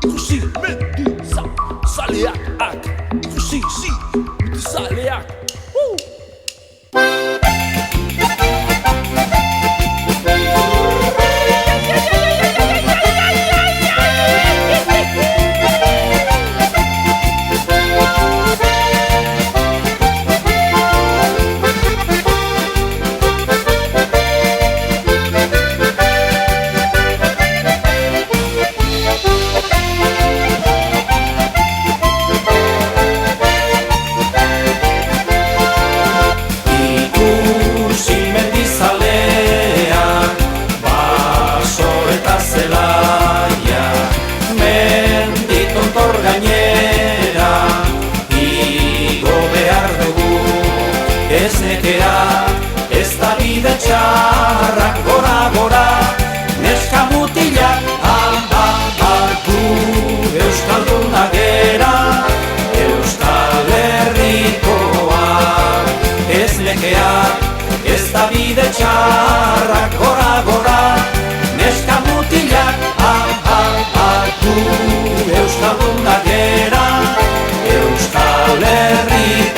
ikusi mendizaleak, ikusi mendizaleak. Ez nekea, ez da bide txarrak gora, neska mutilak, gu euskaldunak gera, Euskal Herrikoak. Ez nekea, ez da bide txarrak gora, neska mutilak, gu euskaldunak gera, Euskal Herrikoak.